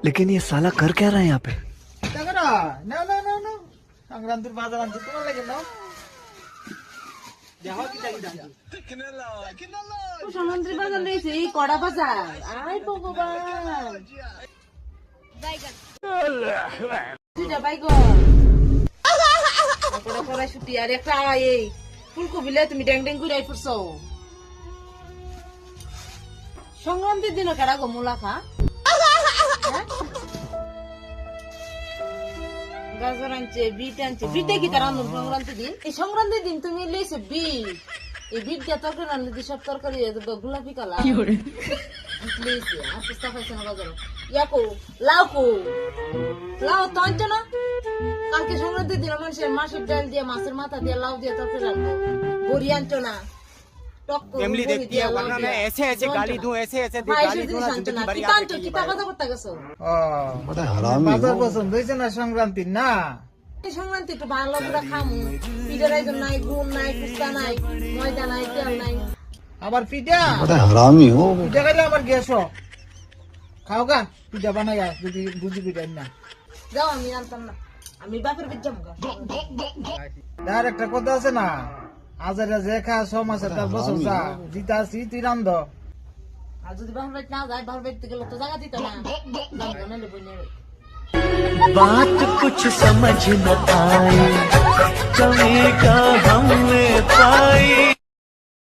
लेकिन ये साला कर क्या रहा है यहाँ पे? সংক্রান্তির বাজার আনছি তোমার লাগে নাও সমুদ্রের বাজার রয়েছে এই কড়া বাজার আয় ভগবান দুইটা বাইগন কড়া কড়াই ছুটি আর একটা এই ফুলকপি লে তুমি ড্যাং ড্যাং করে ফুটছো সংক্রান্তির দিনও কেডা গো মূলা খা গাজর আনছে বিট আনছে বিটে কি তার আনন্দ সংক্রান্তির দিন এই সংক্রান্তির দিন তুমি লেছো বিট এই বিট দিয়ে তরকারি রান্না দিয়ে সব তরকারি গোলাপি কালা লেছে আর চেষ্টা পাইছে না বাজার ইয়াকো লাউ তো আনছো না কালকে সংক্রান্তির দিন মানুষের মাছের ডাল দিয়ে মাছের মাথা দিয়ে লাউ দিয়ে তরকারি রান্না বড়ি আনছো না फैमिली देखती है वरना मैं ऐसे ऐसे गाली दूं ऐसे ऐसे गाली दूं ना जिंदगी भर याद रखेगी। কি টাকা করতে গেছো বাজার পছন্দ হয়েছে না সংক্রান্তির না এই সংক্রান্তি একটু ভালো করে খামু পিঠার আয়োজন নাই গুড় নাই ফুচকা নাই ময়দা নাই তেল নাই আবার পিঠা हरामी हो। পিঠা খাইলে আমার গ্যাস খাও গা পিঠা বানাই যদি বুঝি পিঠা না যাও আমি আনতাম না আমি বাপের বেদ যাবো আর একটা কথা আছে না আজারে যে খা সমাজের তার বছর যা জিতা আছি তুই রান্ধ আর যদি বাপের বেদ না যায় বাপের বেদ গেলে তো জায়গা দিত না যাবো না লেবু নেবে बात कुछ समझ न आई, कमी का हमने पाई।